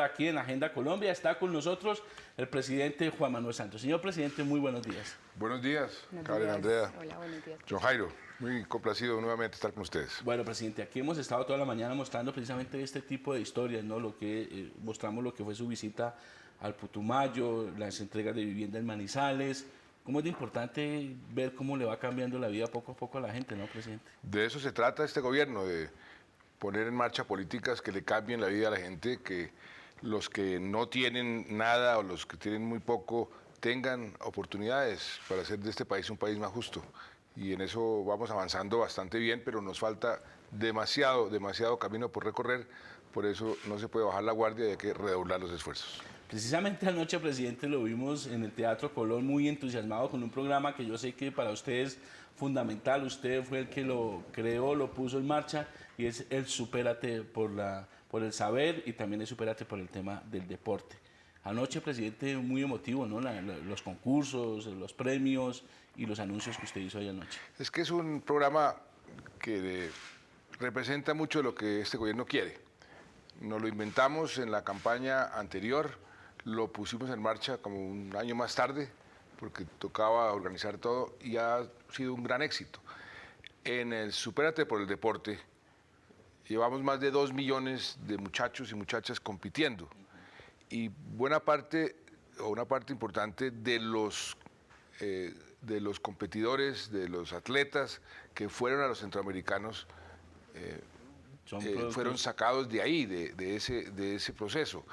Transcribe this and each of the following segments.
aquí en Agenda Colombia. Está con nosotros el presidente Juan Manuel Santos. Señor presidente, muy buenos días. Buenos días, Buenos Karen, días. Andrea. Hola, buenos días. John Jairo, muy complacido nuevamente estar con ustedes. Bueno, presidente, aquí hemos estado toda la mañana mostrando precisamente este tipo de historias, ¿no? Mostramos lo que fue su visita al Putumayo, las entregas de vivienda en Manizales. ¿Cómo es de importante ver cómo le va cambiando la vida poco a poco a la gente, ¿no, presidente? De eso se trata este gobierno, de poner en marcha políticas que le cambien la vida a la gente, que los que no tienen nada o los que tienen muy poco tengan oportunidades para hacer de este país un país más justo. Y en eso vamos avanzando bastante bien, pero nos falta demasiado camino por recorrer. Por eso no se puede bajar la guardia y hay que redoblar los esfuerzos. Precisamente anoche, presidente, lo vimos en el Teatro Colón muy entusiasmado con un programa que yo sé que para usted es fundamental. Usted fue el que lo creó, lo puso en marcha, y es el Supérate por el saber, y también el Supérate por el tema del deporte. Anoche, presidente, muy emotivo, ¿no? Los concursos, los premios y los anuncios que usted hizo ahí anoche. Es que es un programa que representa mucho lo que este gobierno quiere. Nos lo inventamos en la campaña anterior, lo pusimos en marcha como un año más tarde, porque tocaba organizar todo, y ha sido un gran éxito. En el Supérate por el Deporte llevamos más de 2 millones de muchachos y muchachas compitiendo, y buena parte, o una parte importante de los competidores, de los atletas que fueron a los centroamericanos, fueron sacados de ahí, de ese proceso.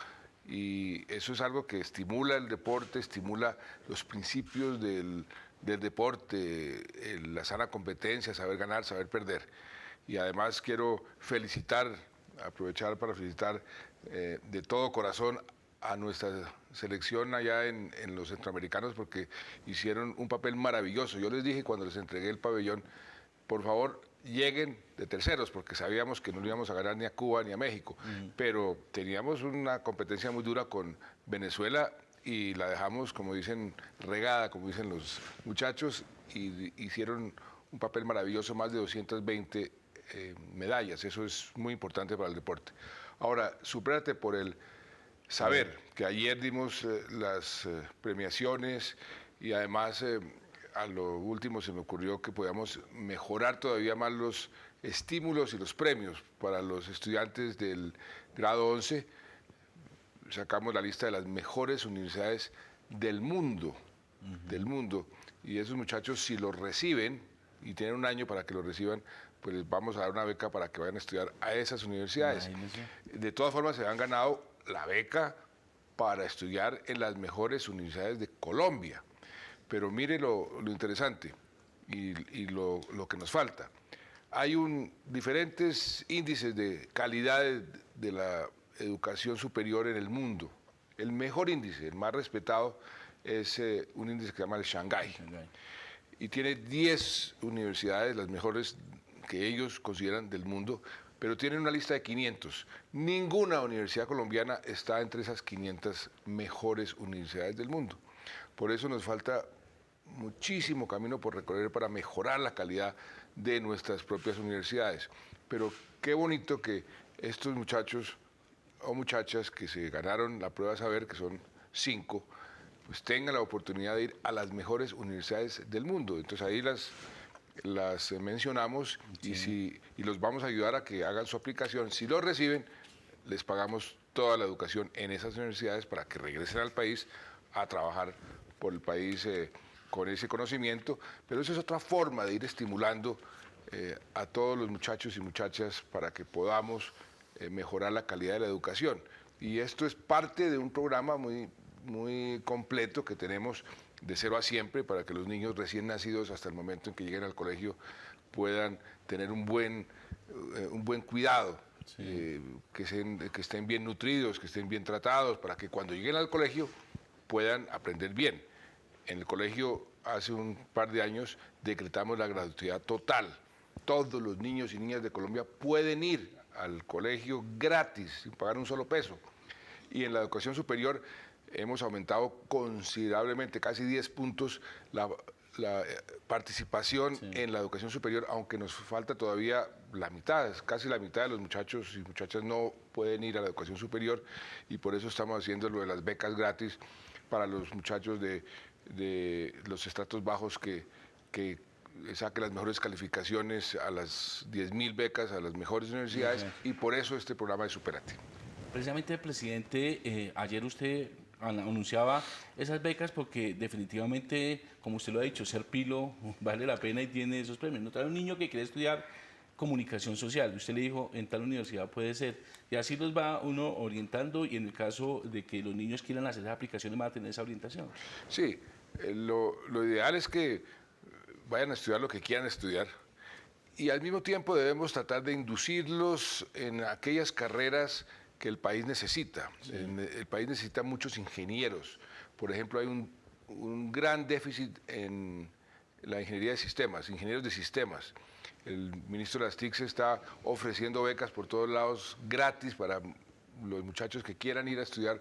Y eso es algo que estimula el deporte, estimula los principios del deporte, la sana competencia, saber ganar, saber perder. Y además quiero aprovechar para felicitar de todo corazón a nuestra selección allá en los centroamericanos, porque hicieron un papel maravilloso. Yo les dije cuando les entregué el pabellón, por favor, lleguen de terceros, porque sabíamos que no le íbamos a ganar ni a Cuba ni a México, pero teníamos una competencia muy dura con Venezuela y la dejamos, como dicen, regada, como dicen los muchachos, y hicieron un papel maravilloso, más de 220 medallas. Eso es muy importante para el deporte. Ahora, supérate por el saber, que ayer dimos las premiaciones, y además a lo último se me ocurrió que podíamos mejorar todavía más los estímulos y los premios para los estudiantes del grado 11. Sacamos la lista de las mejores universidades del mundo, y esos muchachos, si los reciben, y tienen un año para que los reciban, pues les vamos a dar una beca para que vayan a estudiar a esas universidades. De todas formas, se han ganado la beca para estudiar en las mejores universidades de Colombia. Pero mire lo interesante y lo que nos falta. Hay diferentes índices de calidad de la educación superior en el mundo. El mejor índice, el más respetado, es un índice que se llama el Shanghái. Y tiene 10 universidades, las mejores que ellos consideran del mundo, pero tienen una lista de 500. Ninguna universidad colombiana está entre esas 500 mejores universidades del mundo. Por eso nos falta muchísimo camino por recorrer para mejorar la calidad de nuestras propias universidades. Pero qué bonito que estos muchachos o muchachas que se ganaron la prueba de saber, que son 5, pues tengan la oportunidad de ir a las mejores universidades del mundo. Entonces ahí las mencionamos, sí. y los vamos a ayudar a que hagan su aplicación. Si lo reciben, les pagamos toda la educación en esas universidades para que regresen al país a trabajar por el país con ese conocimiento. Pero eso es otra forma de ir estimulando a todos los muchachos y muchachas para que podamos mejorar la calidad de la educación. Y esto es parte de un programa muy completo que tenemos de 0 a siempre, para que los niños recién nacidos hasta el momento en que lleguen al colegio puedan tener un buen cuidado, sí. Que estén bien nutridos, que estén bien tratados, para que cuando lleguen al colegio puedan aprender bien. En el colegio, hace un par de años, decretamos la gratuidad total. Todos los niños y niñas de Colombia pueden ir al colegio gratis, sin pagar un solo peso. Y en la educación superior hemos aumentado considerablemente, casi 10 puntos, participación en la educación superior, aunque nos falta todavía la mitad, casi la mitad de los muchachos y muchachas no pueden ir a la educación superior, y por eso estamos haciendo lo de las becas gratis para los muchachos de los estratos bajos que saquen las mejores calificaciones a las 10.000 becas, a las mejores universidades, y por eso este programa de Superate. Precisamente, presidente, ayer usted anunciaba esas becas porque definitivamente, como usted lo ha dicho, ser pilo vale la pena y tiene esos premios. No trae un niño que quiere estudiar comunicación social, usted le dijo en tal universidad puede ser, y así los va uno orientando, y en el caso de que los niños quieran hacer esas aplicaciones van a tener esa orientación. Sí, lo ideal es que vayan a estudiar lo que quieran estudiar, y al mismo tiempo debemos tratar de inducirlos en aquellas carreras que el país necesita. Sí. El país necesita muchos ingenieros. Por ejemplo, hay un gran déficit en la ingeniería de sistemas, ingenieros de sistemas. El ministro de las TIC se está ofreciendo becas por todos lados gratis para los muchachos que quieran ir a estudiar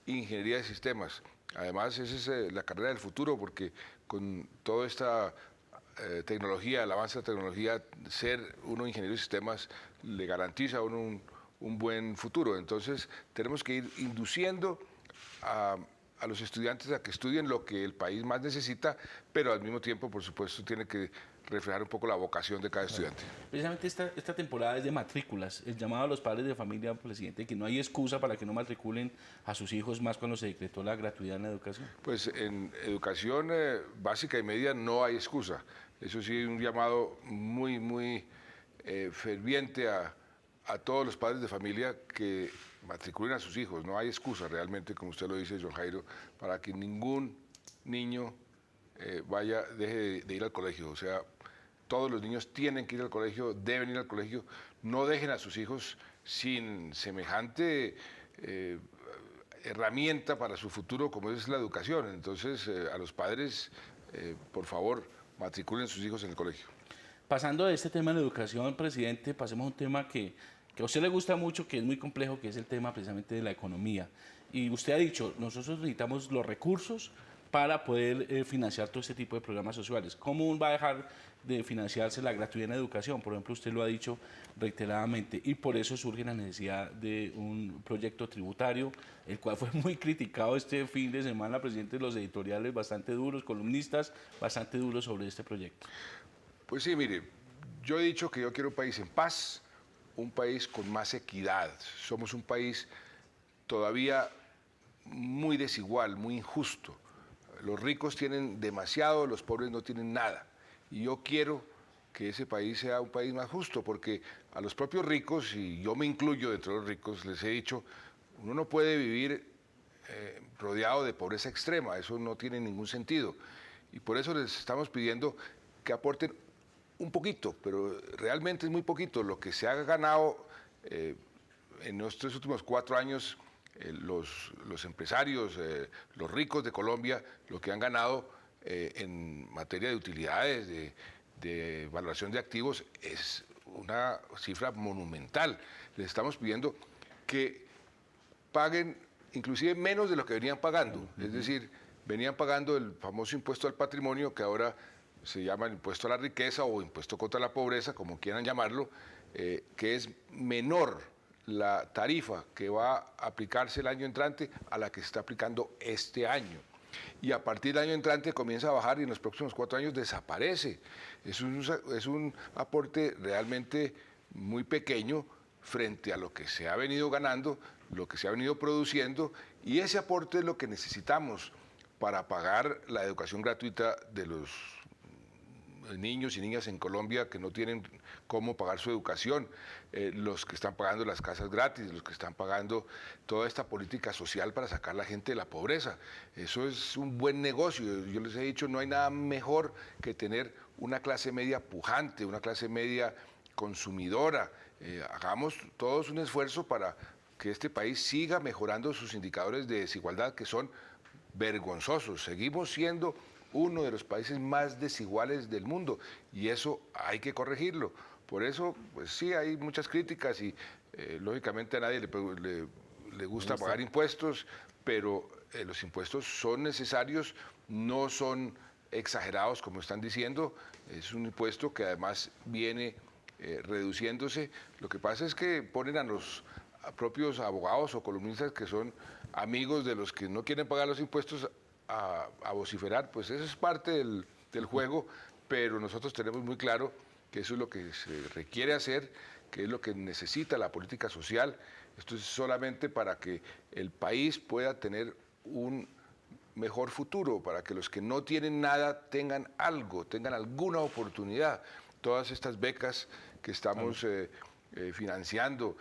ingeniería de sistemas. Además, esa es la carrera del futuro, porque con toda esta tecnología, el avance de la tecnología, ser uno ingeniero de sistemas le garantiza a uno un buen futuro. Entonces, tenemos que ir induciendo a los estudiantes a que estudien lo que el país más necesita, pero al mismo tiempo, por supuesto, tiene que reflejar un poco la vocación de cada estudiante. Precisamente esta temporada es de matrículas. El llamado a los padres de familia, presidente, que no hay excusa para que no matriculen a sus hijos, más cuando se decretó la gratuidad en la educación. Pues en educación básica y media no hay excusa. Eso sí, un llamado muy ferviente a todos los padres de familia que matriculen a sus hijos. No hay excusa realmente, como usted lo dice, John Jairo, para que ningún niño deje de ir al colegio. O sea, todos los niños tienen que ir al colegio, deben ir al colegio. No dejen a sus hijos sin semejante herramienta para su futuro como es la educación. Entonces, a los padres, por favor, matriculen sus hijos en el colegio. Pasando de este tema de la educación, presidente, pasemos a un tema que a usted le gusta mucho, que es muy complejo, que es el tema precisamente de la economía. Y usted ha dicho, nosotros necesitamos los recursos para poder financiar todo este tipo de programas sociales. ¿Cómo va a dejar de financiarse la gratuidad en la educación? Por ejemplo, usted lo ha dicho reiteradamente, y por eso surge la necesidad de un proyecto tributario, el cual fue muy criticado este fin de semana, presidente, de los editoriales bastante duros, columnistas bastante duros sobre este proyecto. Pues sí, mire, yo he dicho que yo quiero un país en paz, un país con más equidad. Somos un país todavía muy desigual, muy injusto. Los ricos tienen demasiado, los pobres no tienen nada. Y yo quiero que ese país sea un país más justo, porque a los propios ricos, y yo me incluyo dentro de los ricos, les he dicho, uno no puede vivir rodeado de pobreza extrema, eso no tiene ningún sentido. Y por eso les estamos pidiendo que aporten un poquito, pero realmente es muy poquito. Lo que se ha ganado en estos últimos 4 años, los empresarios, los ricos de Colombia, lo que han ganado en materia de utilidades, de valoración de activos, es una cifra monumental. Les estamos pidiendo que paguen inclusive menos de lo que venían pagando. Es decir, venían pagando el famoso impuesto al patrimonio, que ahora se llama el impuesto a la riqueza o impuesto contra la pobreza, como quieran llamarlo, que es menor la tarifa que va a aplicarse el año entrante a la que se está aplicando este año. Y a partir del año entrante comienza a bajar y en los próximos 4 años desaparece. Es un aporte realmente muy pequeño frente a lo que se ha venido ganando, lo que se ha venido produciendo, y ese aporte es lo que necesitamos para pagar la educación gratuita de los niños y niñas en Colombia que no tienen cómo pagar su educación, los que están pagando las casas gratis, los que están pagando toda esta política social para sacar a la gente de la pobreza. Eso es un buen negocio. Yo les he dicho, no hay nada mejor que tener una clase media pujante, una clase media consumidora. Hagamos todos un esfuerzo para que este país siga mejorando sus indicadores de desigualdad, que son vergonzosos. Seguimos siendo uno de los países más desiguales del mundo y eso hay que corregirlo. Por eso, pues sí, hay muchas críticas y lógicamente a nadie le gusta pagar impuestos, pero los impuestos son necesarios, no son exagerados como están diciendo. Es un impuesto que además viene reduciéndose. Lo que pasa es que ponen a los propios abogados o columnistas que son amigos de los que no quieren pagar los impuestos a vociferar. Pues eso es parte del juego, pero nosotros tenemos muy claro que eso es lo que se requiere hacer, que es lo que necesita la política social. Esto es solamente para que el país pueda tener un mejor futuro, para que los que no tienen nada tengan algo, tengan alguna oportunidad. Todas estas becas que estamos financiando,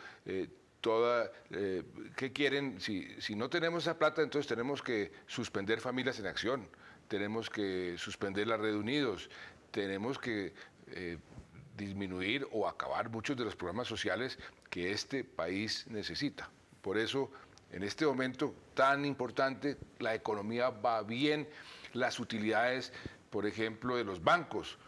¿qué quieren? Si no tenemos esa plata, entonces tenemos que suspender Familias en Acción, tenemos que suspender la Red Unidos, tenemos que disminuir o acabar muchos de los programas sociales que este país necesita. Por eso, en este momento tan importante, la economía va bien, las utilidades, por ejemplo, de los bancos.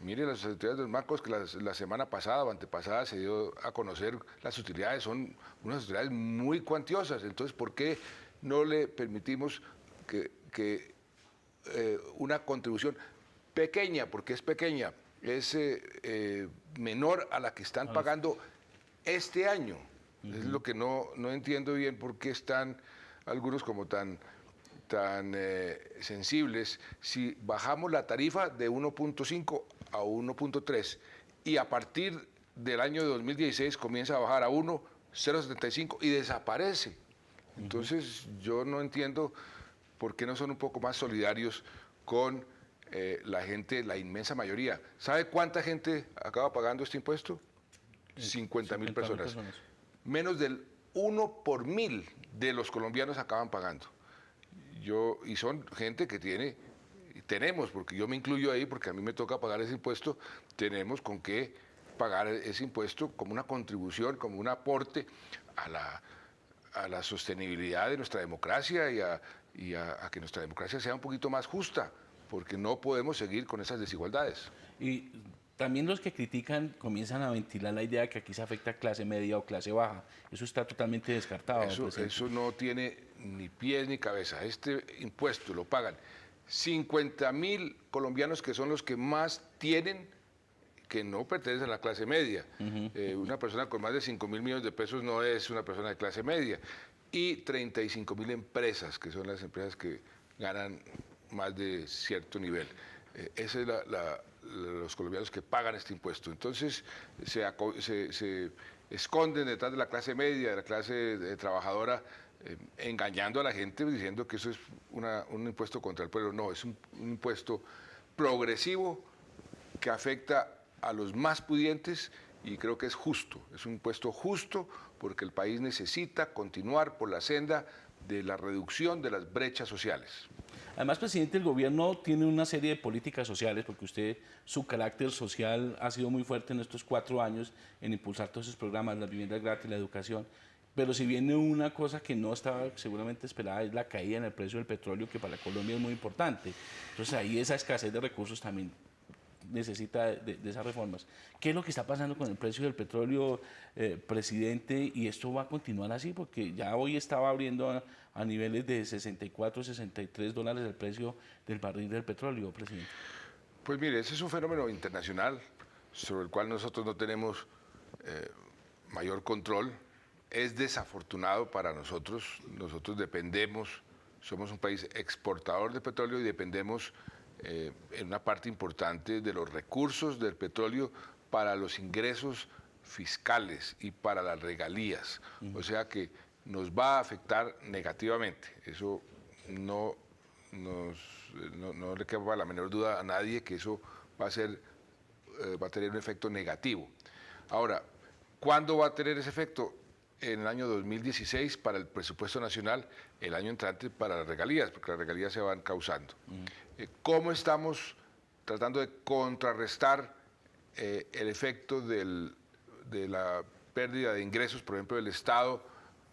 Mire, las utilidades de los bancos que la semana pasada o antepasada se dio a conocer, las utilidades son unas utilidades muy cuantiosas. Entonces, ¿por qué no le permitimos que una contribución pequeña, porque es pequeña, es menor a la que están pagando este año? Es lo que no entiendo bien por qué están algunos como tan sensibles. Si bajamos la tarifa de 1.5 a 1.3 y a partir del año 2016 comienza a bajar a 1.075 y desaparece. Entonces yo no entiendo por qué no son un poco más solidarios con la gente, la inmensa mayoría. ¿Sabe cuánta gente acaba pagando este impuesto? 50.000 personas. Menos del 1 por 1000 de los colombianos acaban pagando. Y son gente que tenemos, porque yo me incluyo ahí, porque a mí me toca pagar ese impuesto, tenemos con qué pagar ese impuesto como una contribución, como un aporte a la sostenibilidad de nuestra democracia y a que nuestra democracia sea un poquito más justa, porque no podemos seguir con esas desigualdades. Y también los que critican comienzan a ventilar la idea de que aquí se afecta a clase media o clase baja. Eso está totalmente descartado. Eso no tiene ni pies ni cabeza. Este impuesto lo pagan 50.000 colombianos, que son los que más tienen, que no pertenecen a la clase media. Una persona con más de 5.000 millones de pesos no es una persona de clase media. Y 35.000 empresas, que son las empresas que ganan más de cierto nivel. Esa es los colombianos que pagan este impuesto. Entonces se esconden detrás de la clase media, de la clase trabajadora, engañando a la gente diciendo que eso es un impuesto contra el pueblo. No, es un impuesto progresivo que afecta a los más pudientes y creo que es justo. Es un impuesto justo porque el país necesita continuar por la senda de la reducción de las brechas sociales. Además, presidente, el gobierno tiene una serie de políticas sociales, porque usted, su carácter social ha sido muy fuerte en estos 4 años en impulsar todos esos programas, las viviendas gratis, la educación. Pero si viene una cosa que no estaba seguramente esperada, es la caída en el precio del petróleo, que para Colombia es muy importante. Entonces ahí esa escasez de recursos también necesita de esas reformas. ¿Qué es lo que está pasando con el precio del petróleo, presidente? Y esto va a continuar así, porque ya hoy estaba abriendo a niveles de 64, 63 dólares el precio del barril del petróleo, presidente. Pues mire, ese es un fenómeno internacional sobre el cual nosotros no tenemos mayor control. Es desafortunado para nosotros. Nosotros dependemos, somos un país exportador de petróleo y dependemos en una parte importante de los recursos del petróleo para los ingresos fiscales y para las regalías. O sea que nos va a afectar negativamente. Eso no le queda la menor duda a nadie que eso va a tener un efecto negativo. Ahora, ¿cuándo va a tener ese efecto? En el año 2016 para el presupuesto nacional, el año entrante para las regalías, porque las regalías se van causando. ¿Cómo estamos tratando de contrarrestar el efecto de la pérdida de ingresos, por ejemplo, del Estado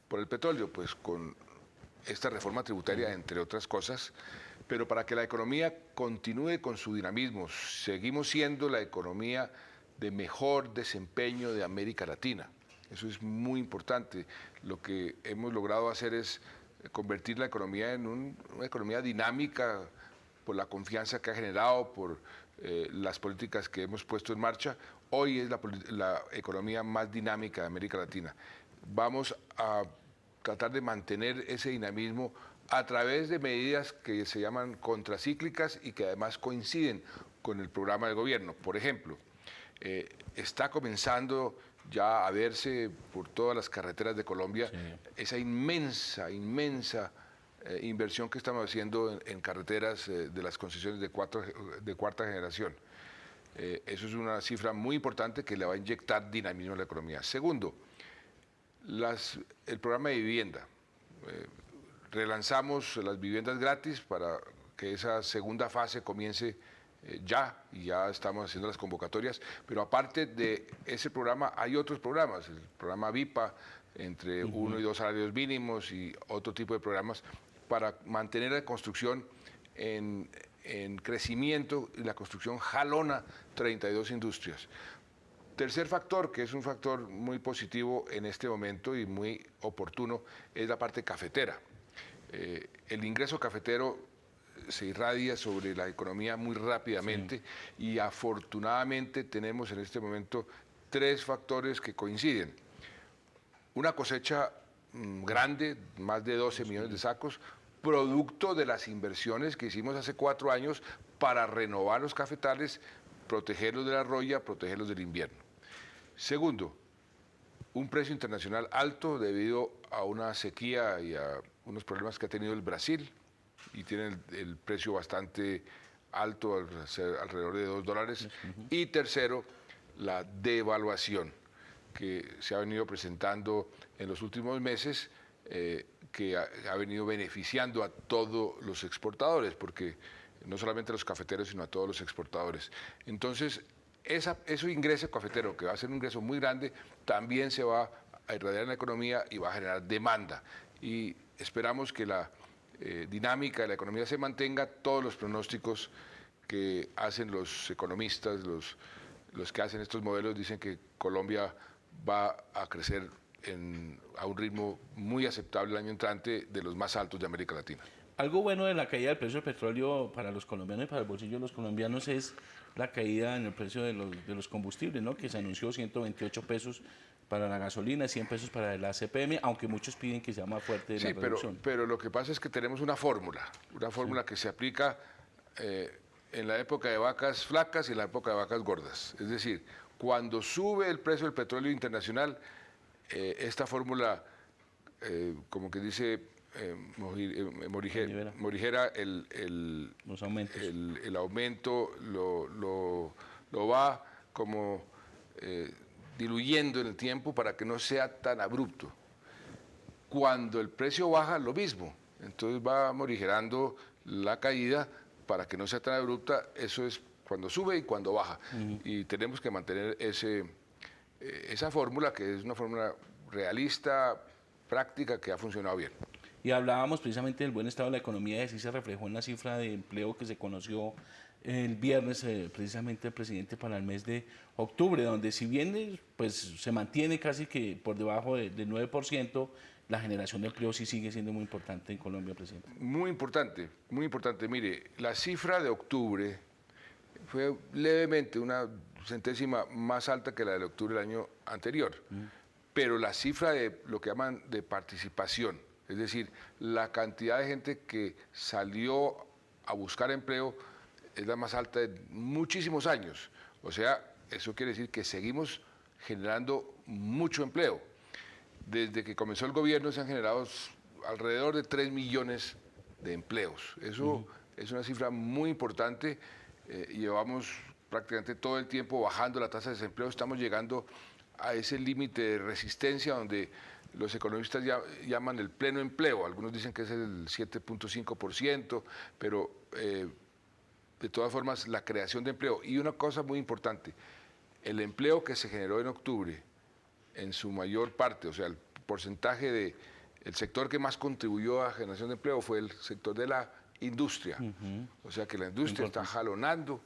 por el petróleo? Pues con esta reforma tributaria, entre otras cosas, pero para que la economía continúe con su dinamismo. Seguimos siendo la economía de mejor desempeño de América Latina. Eso es muy importante. Lo que hemos logrado hacer es convertir la economía en una economía dinámica, por la confianza que ha generado, por las políticas que hemos puesto en marcha. Hoy es la economía más dinámica de América Latina. Vamos a tratar de mantener ese dinamismo a través de medidas que se llaman contracíclicas y que además coinciden con el programa del gobierno. Por ejemplo, está comenzando ya a verse por todas las carreteras de Colombia esa inmensa inversión que estamos haciendo en carreteras de las concesiones de cuarta generación. Eso es una cifra muy importante que le va a inyectar dinamismo a la economía. Segundo, el programa de vivienda. Relanzamos las viviendas gratis para que esa segunda fase comience y ya estamos haciendo las convocatorias, pero aparte de ese programa hay otros programas, el programa VIPA, entre 1 y 2 salarios mínimos y otro tipo de programas para mantener la construcción en crecimiento, y la construcción jalona 32 industrias. Tercer factor, que es un factor muy positivo en este momento y muy oportuno, es la parte cafetera. El ingreso cafetero se irradia sobre la economía muy rápidamente y afortunadamente tenemos en este momento 3 factores que coinciden. Una cosecha grande, más de 12 millones de sacos, producto de las inversiones que hicimos hace 4 años para renovar los cafetales, protegerlos de la roya, protegerlos del invierno. Segundo, un precio internacional alto debido a una sequía y a unos problemas que ha tenido el Brasil, y tiene el precio bastante alto, alrededor de $2. Y tercero, la devaluación que se ha venido presentando en los últimos meses, que ha venido beneficiando a todos los exportadores, porque no solamente a los cafeteros, sino a todos los exportadores. Entonces, ese ingreso cafetero, que va a ser un ingreso muy grande, también se va a irradiar en la economía y va a generar demanda. Y esperamos que la dinámica de la economía se mantenga. Todos los pronósticos que hacen los economistas, los que hacen estos modelos, dicen que Colombia va a crecer a un ritmo muy aceptable el año entrante, de los más altos de América Latina. Algo bueno de la caída del precio del petróleo para los colombianos y para el bolsillo de los colombianos es la caída en el precio de los combustibles, ¿no? Que se anunció 128 pesos para la gasolina, 100 pesos para la CPM, aunque muchos piden que sea más fuerte la reducción. Pero lo que pasa es que tenemos una fórmula que se aplica en la época de vacas flacas y en la época de vacas gordas. Es decir, cuando sube el precio del petróleo internacional, esta fórmula, como que dice morigera el aumento, lo va como diluyendo en el tiempo para que no sea tan abrupto. Cuando el precio baja, lo mismo. Entonces va morigerando la caída para que no sea tan abrupta. Eso es cuando sube y cuando baja. Y tenemos que mantener esa fórmula, que es una fórmula realista, práctica, que ha funcionado bien. Y hablábamos precisamente del buen estado de la economía, y así se reflejó en la cifra de empleo que se conoció el viernes, precisamente el presidente, para el mes de octubre, donde si bien pues, se mantiene casi que por debajo del 9%, la generación de empleo sí sigue siendo muy importante en Colombia, presidente. Muy importante, muy importante. Mire, la cifra de octubre fue levemente una centésima más alta que la de octubre del año anterior, pero la cifra de lo que llaman de participación, es decir, la cantidad de gente que salió a buscar empleo, es la más alta de muchísimos años. O sea, eso quiere decir que seguimos generando mucho empleo. Desde que comenzó el gobierno se han generado alrededor de 3 millones de empleos. Eso es una cifra muy importante. Llevamos prácticamente todo el tiempo bajando la tasa de desempleo. Estamos llegando a ese límite de resistencia donde los economistas llaman el pleno empleo. Algunos dicen que es el 7.5%, pero de todas formas la creación de empleo. Y una cosa muy importante, el empleo que se generó en octubre, en su mayor parte, o sea, el porcentaje el sector que más contribuyó a la generación de empleo fue el sector de la industria. O sea que la industria está jalonando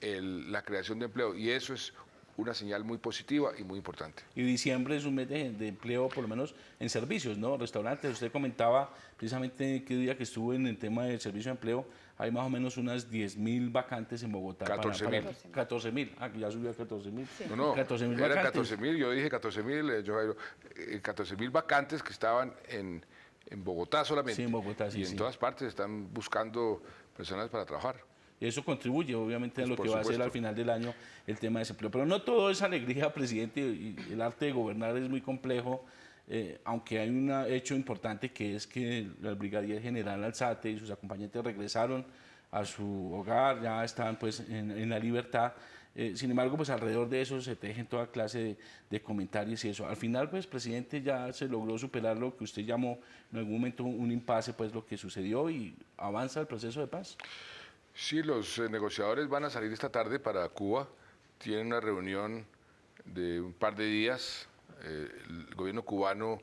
la creación de empleo, y eso es una señal muy positiva y muy importante. Y diciembre es un mes de empleo, por lo menos en servicios, ¿no? Restaurantes. Usted comentaba precisamente qué día que estuvo en el tema del servicio de empleo, hay más o menos unas 10.000 vacantes en Bogotá. 14.000. 14.000. Ah, que ya subió a 14.000. Sí. No, 14.000 eran vacantes. 14.000, yo dije 14.000, 14.000 vacantes que estaban en Bogotá solamente. Sí, en Bogotá, sí. Y en todas partes están buscando personas para trabajar. Y eso contribuye, obviamente, a lo que va a ser al final del año el tema de desempleo. Pero no todo es alegría, presidente, y el arte de gobernar es muy complejo, aunque hay un hecho importante que es que el brigadier general Alzate y sus acompañantes regresaron a su hogar, ya están pues en la libertad. Sin embargo, pues alrededor de eso se tejen toda clase de comentarios y eso. Al final, pues, presidente, ya se logró superar lo que usted llamó en algún momento un impasse, pues lo que sucedió, y avanza el proceso de paz. Sí, los negociadores van a salir esta tarde para Cuba, tienen una reunión de un par de días. El gobierno cubano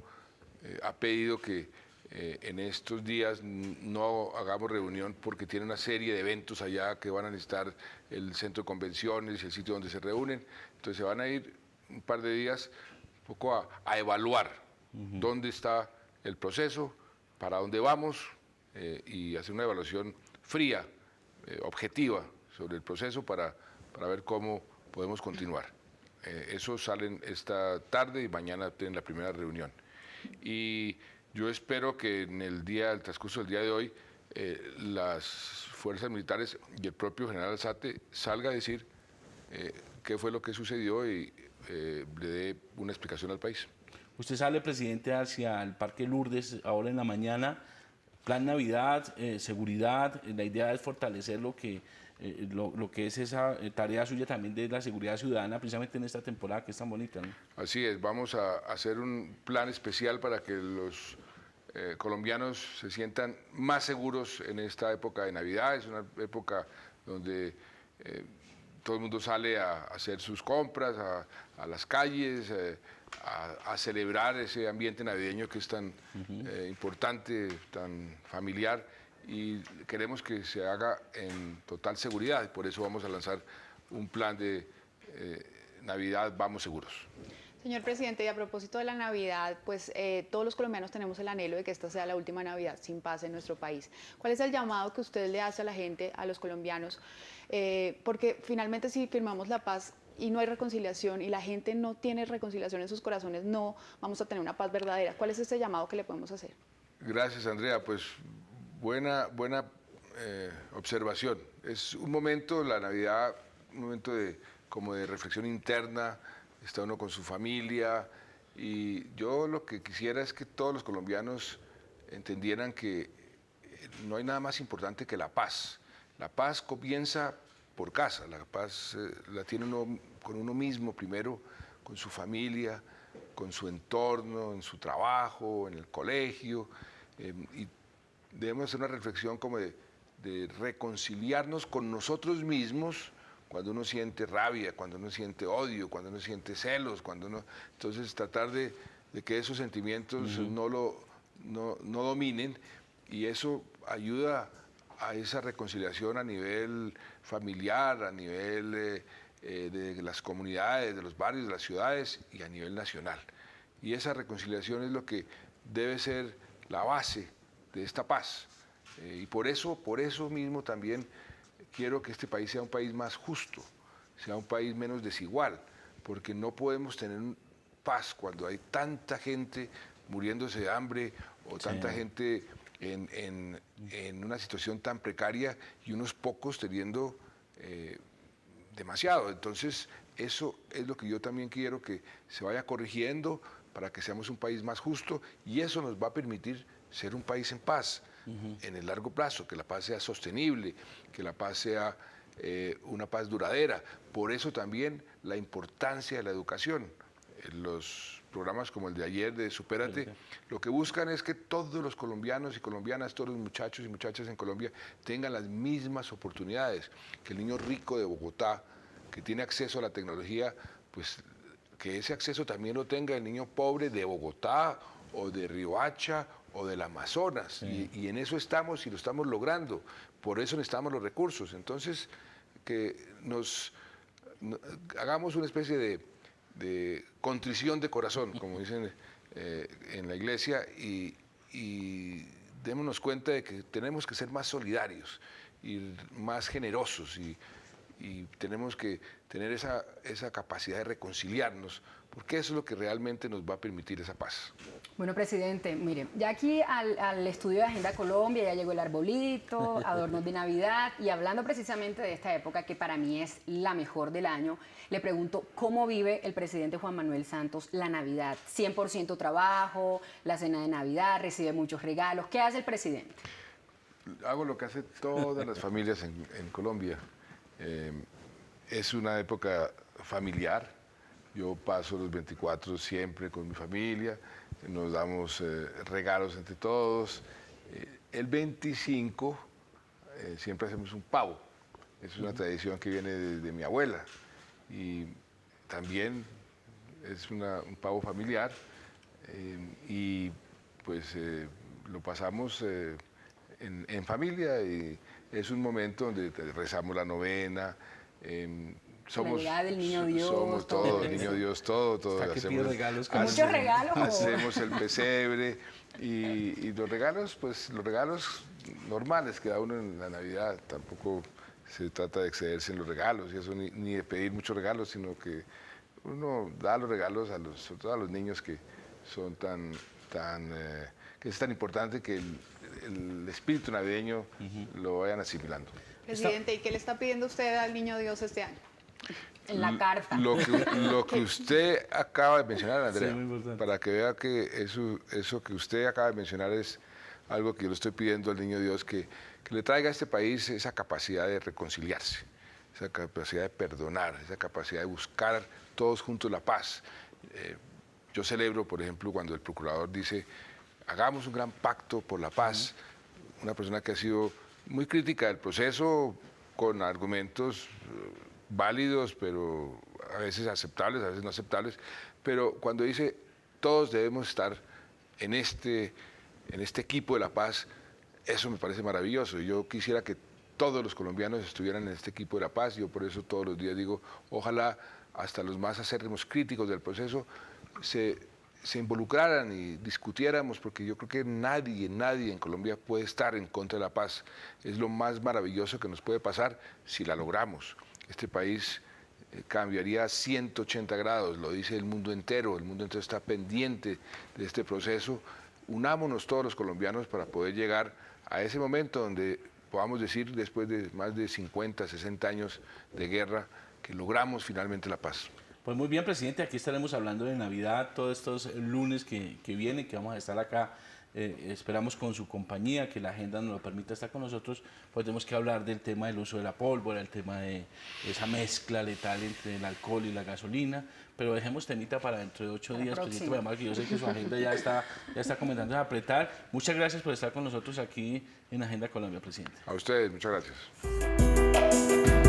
ha pedido que en estos días no hagamos reunión porque tiene una serie de eventos allá que van a necesitar el centro de convenciones y el sitio donde se reúnen. Entonces se van a ir un par de días un poco a evaluar dónde está el proceso, para dónde vamos y hacer una evaluación fría, objetiva sobre el proceso para ver cómo podemos continuar. Eso salen esta tarde y mañana tienen la primera reunión. Y yo espero que en el transcurso del día de hoy, las fuerzas militares y el propio general Alzate salga a decir qué fue lo que sucedió y le dé una explicación al país. Usted sale, presidente, hacia el Parque Lourdes ahora en la mañana. Plan Navidad, seguridad, la idea es fortalecer lo que es esa tarea suya también de la seguridad ciudadana, precisamente en esta temporada que es tan bonita, ¿no? Así es, vamos a hacer un plan especial para que los colombianos se sientan más seguros en esta época de Navidad. Es una época donde todo el mundo sale a hacer sus compras, a las calles, a celebrar ese ambiente navideño que es tan importante, tan familiar, y queremos que se haga en total seguridad. Por eso vamos a lanzar un plan de Navidad Vamos Seguros. Señor presidente, y a propósito de la Navidad, pues todos los colombianos tenemos el anhelo de que esta sea la última Navidad sin paz en nuestro país. ¿Cuál es el llamado que usted le hace a la gente, a los colombianos? Porque finalmente si firmamos la paz y no hay reconciliación y la gente no tiene reconciliación en sus corazones, no vamos a tener una paz verdadera. ¿Cuál es ese llamado que le podemos hacer? Gracias, Andrea. Pues buena observación. Es un momento, la Navidad, un momento como de reflexión interna. Está uno con su familia, y yo lo que quisiera es que todos los colombianos entendieran que no hay nada más importante que la paz. La paz comienza por casa, la paz la tiene uno con uno mismo primero, con su familia, con su entorno, en su trabajo, en el colegio, y debemos hacer una reflexión como de reconciliarnos con nosotros mismos. Cuando uno siente rabia, cuando uno siente odio, cuando uno siente celos, entonces tratar de que esos sentimientos no dominen, y eso ayuda a esa reconciliación a nivel familiar, a nivel de las comunidades, de los barrios, de las ciudades y a nivel nacional. Y esa reconciliación es lo que debe ser la base de esta paz. Y por eso mismo también quiero que este país sea un país más justo, sea un país menos desigual, porque no podemos tener paz cuando hay tanta gente muriéndose de hambre o tanta gente en una situación tan precaria y unos pocos teniendo demasiado. Entonces, eso es lo que yo también quiero que se vaya corrigiendo para que seamos un país más justo, y eso nos va a permitir ser un país en paz. En el largo plazo, que la paz sea sostenible, que la paz sea una paz duradera. Por eso también la importancia de la educación. Los programas como el de ayer de Supérate, lo que buscan es que todos los colombianos y colombianas, todos los muchachos y muchachas en Colombia tengan las mismas oportunidades, que el niño rico de Bogotá, que tiene acceso a la tecnología, pues que ese acceso también lo tenga el niño pobre de Bogotá o de Riohacha o del Amazonas, y en eso estamos y lo estamos logrando. Por eso necesitamos los recursos. Entonces, que nos hagamos una especie de contrición de corazón, como dicen en la iglesia, y démonos cuenta de que tenemos que ser más solidarios y más generosos y tenemos que tener esa capacidad de reconciliarnos, porque eso es lo que realmente nos va a permitir esa paz. Bueno, presidente, mire, ya aquí al estudio de Agenda Colombia ya llegó el arbolito, adornos de Navidad, y hablando precisamente de esta época que para mí es la mejor del año, le pregunto cómo vive el presidente Juan Manuel Santos la Navidad. 100% trabajo, la cena de Navidad, recibe muchos regalos. ¿Qué hace el presidente? Hago lo que hacen todas las familias en Colombia. Es una época familiar. Yo paso los 24 siempre con mi familia, nos damos regalos entre todos. El 25 siempre hacemos un pavo. Es una tradición que viene de mi abuela. Y también es un pavo familiar. Y pues lo pasamos en familia y es un momento donde rezamos la novena. Somos, la llegada del Niño Dios. Somos todo, el Niño Dios, todo. Hacemos regalos. Muchos regalos. Hacemos el pesebre y los regalos, pues los regalos normales que da uno en la Navidad. Tampoco se trata de excederse en los regalos y eso ni de pedir muchos regalos, sino que uno da los regalos sobre todo a los niños que son que es tan importante que el espíritu navideño lo vayan asimilando. Presidente, ¿y qué le está pidiendo usted al Niño Dios este año? En la carta. Lo que usted acaba de mencionar, Andrea, Sí, muy importante. para que vea que eso que usted acaba de mencionar es algo que yo le estoy pidiendo al Niño Dios, que le traiga a este país esa capacidad de reconciliarse, esa capacidad de perdonar, esa capacidad de buscar todos juntos la paz. Yo celebro, por ejemplo, cuando el procurador dice, hagamos un gran pacto por la paz, una persona que ha sido muy crítica del proceso, con argumentos válidos, pero a veces aceptables, a veces no aceptables, pero cuando dice todos debemos estar en este equipo de la paz, eso me parece maravilloso. Yo quisiera que todos los colombianos estuvieran en este equipo de la paz. Yo por eso todos los días digo, ojalá hasta los más acérrimos críticos del proceso se involucraran y discutiéramos, porque yo creo que nadie en Colombia puede estar en contra de la paz. Es lo más maravilloso que nos puede pasar si la logramos. Este país cambiaría a 180 grados, lo dice el mundo entero está pendiente de este proceso. Unámonos todos los colombianos para poder llegar a ese momento donde podamos decir, después de más de 50, 60 años de guerra, que logramos finalmente la paz. Pues muy bien, presidente, aquí estaremos hablando de Navidad todos estos lunes que vienen, que vamos a estar acá. Esperamos con su compañía, que la agenda nos lo permita estar con nosotros, pues tenemos que hablar del tema del uso de la pólvora, el tema de esa mezcla letal entre el alcohol y la gasolina, pero dejemos temita para dentro de 8 días, presidente, además que yo sé que su agenda ya está comenzando a apretar. Muchas gracias por estar con nosotros aquí en Agenda Colombia, presidente. A ustedes, muchas gracias.